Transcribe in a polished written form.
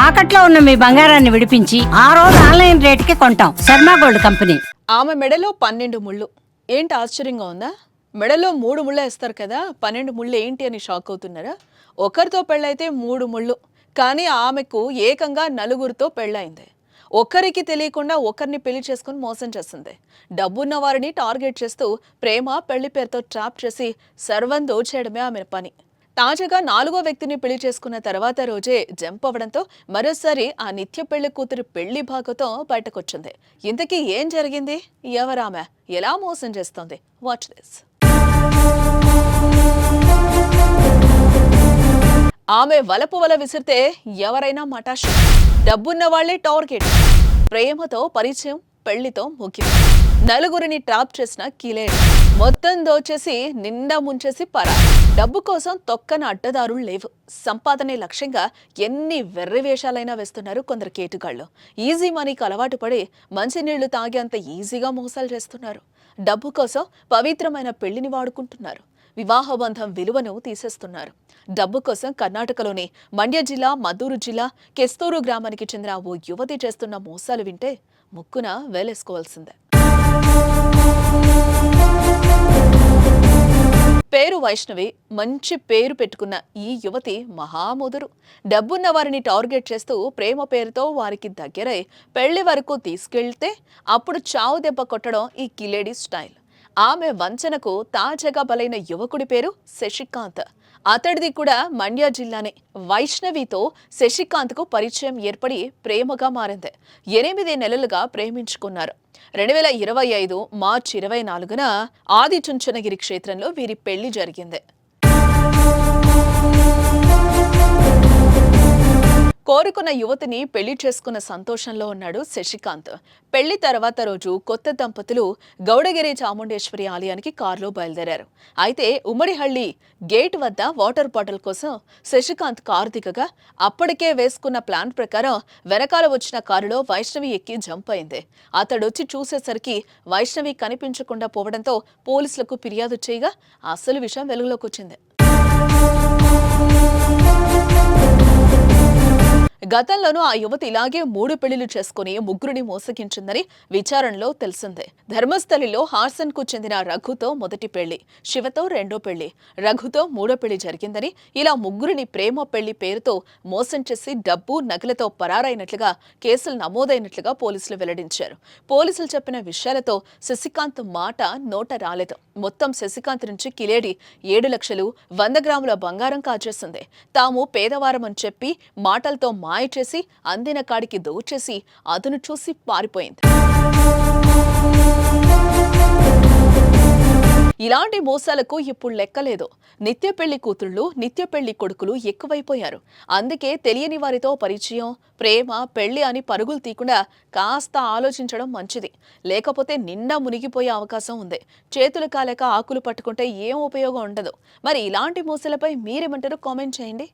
తాకట్లో ఉన్న మీ బంగారాన్ని విడిపించి ఆ రోజు ఆన్లైన్ రేటుకి కొంటాం. Sharma gold company. ఆమె మెడలో 12 ముళ్ళు. ఏంటి ఆశ్చర్యంగా ఉందా? మెడలో 3 ముళ్ళు వేస్తారు కదా, 12 ముళ్ళు ఏంటి అని షాక్ అవుతున్నారా? ఒకరితో పెళ్ళైతే 3 ముళ్ళు, కానీ ఆమెకు ఏకంగా 4గురితో పెళ్ళైంది. ఒకరికి తెలియకుండా ఒకరిని పెళ్లి చేసుకుని మోసం చేస్తుంది. డబ్బున్న వారిని టార్గెట్ చేస్తూ ప్రేమ పెళ్లి పేరుతో ట్రాప్ చేసి సర్వం దోచేయడమే ఆమె పని. తాజాగా 4గో వ్యక్తిని పెళ్లి చేసుకున్న తర్వాత రోజే జంప్ అవ్వడంతో మరోసారి ఆ నిత్య పెళ్లి కూతురు పెళ్లి భాగంతో బయటకొచ్చింది. ఇంతకీ ఏం జరిగింది? ఎవరామె? ఎలా మోసం చేస్తోంది? Watch this. ఆమె వలపు వల విసిరితే ఎవరైనా మటాష్. డబ్బున్న వాళ్లే టార్గెట్. ప్రేమతో పరిచయం, పెళ్లితో ముఖ్యం. 4గురిని ట్రాప్ చేసిన కిలేడి మొత్తం దోచేసి నిండా ముంచేసి పరా. డబ్బు కోసం తొక్కన అడ్డదారులు లేవు. సంపాదనే లక్ష్యంగా ఎన్ని వెర్రి వేషాలైనా వేస్తున్నారు కొందరు కేటుగాళ్ళు. ఈజీ మనీకి అలవాటు పడి మంచినీళ్లు తాగేంత ఈజీగా మోసాలు చేస్తున్నారు. డబ్బు కోసం పవిత్రమైన పెళ్లిని వాడుకుంటున్నారు. వివాహ బంధం విలువను తీసేస్తున్నారు. డబ్బు కోసం కర్ణాటకలోని మండ్య జిల్లా, మద్దూరు జిల్లా కెస్తూరు గ్రామానికి చెందిన ఓ యువతి చేస్తున్న మోసాలు వింటే ముక్కున వేలేసుకోవాల్సిందే. పేరు వైష్ణవి. మంచి పేరు పెట్టుకున్న ఈ యువతి మహాముదురు. డబ్బున్న వారిని టార్గెట్ చేస్తూ ప్రేమ పేరుతో వారికి దగ్గరై పెళ్లి వరకు తీసుకెళ్తే అప్పుడు చావు దెబ్బ కొట్టడం ఈ కిలేడి స్టైల్. ఆమె వంచనకు తాజాగా బలైన యువకుడి పేరు శశికాంత్. అతడిది కూడా మండ్య జిల్లానే. వైష్ణవితో శశికాంత్కు పరిచయం ఏర్పడి ప్రేమగా మారింది. 8 నెలలుగా ప్రేమించుకున్నారు. 2025 మార్చి 24న ఆదిచుంచనగిరి క్షేత్రంలో వీరి పెళ్లి జరిగింది. కోరుకున్న యువతిని పెళ్లి చేసుకున్న సంతోషంలో ఉన్నాడు శశికాంత్. పెళ్లి తర్వాత రోజు కొత్త దంపతులు గౌడగిరి చాముండేశ్వరి ఆలయానికి కారులో బయలుదేరారు. అయితే ఉమ్మడిహళ్లి గేట్ వద్ద వాటర్ బాటిల్ కోసం శశికాంత్ కారు దిగగా అప్పటికే వేసుకున్న ప్లాన్ ప్రకారం వెనకాల వచ్చిన కారులో వైష్ణవి ఎక్కి జంప్ అయింది. అతడొచ్చి చూసేసరికి వైష్ణవి కనిపించకుండా పోవడంతో పోలీసులకు ఫిర్యాదు చేయగా అసలు విషయం వెలుగులోకి వచ్చింది. గతంలోనూ ఆ యువతి ఇలాగే 3 పెళ్లిళ్లు చేసుకుని 3గురిని మోసగించిందని విచారణలో తెలిసిందే. ధర్మస్థలిలో హార్సన్ కు చెందిన రఘుతో మొదటి పెళ్లి, శివతో రెండో పెళ్లి, రఘుతో 3వ పెళ్లి జరిగిందని, ఇలా 3గురిని ప్రేమ పెళ్లి పేరుతో మోసం చేసి డబ్బు, నగలతో పరారైనట్లుగా కేసులు నమోదైనట్లుగా పోలీసులు వెల్లడించారు. పోలీసులు చెప్పిన విషయాలతో శశికాంత్ మాట నోట రాలేదు. మొత్తం శశికాంత్ నుంచి కిలేడి 7 లక్షలు, 100 గ్రాముల బంగారం కాజేసింది. తాము పేదవారమని చెప్పి మాటలతో మాయ చేసి అందిన కాడికి దోచేసి అతను చూసి పారిపోయింది. ఇలాంటి మోసాలకు ఇప్పుడు లెక్కలేదు. నిత్య పెళ్లి కూతుళ్లు, నిత్య పెళ్లి కొడుకులు ఎక్కువైపోయారు. అందుకే తెలియని వారితో పరిచయం, ప్రేమ, పెళ్లి అని పరుగులు తీయకుండా కాస్త ఆలోచించడం మంచిది. లేకపోతే నిండా మునిగిపోయే అవకాశం ఉంది. చేతులు కాలేక ఆకులు పట్టుకుంటే ఏం ఉపయోగం ఉండదు. మరి ఇలాంటి మోసాలపై మీరేమంటారో కామెంట్ చేయండి.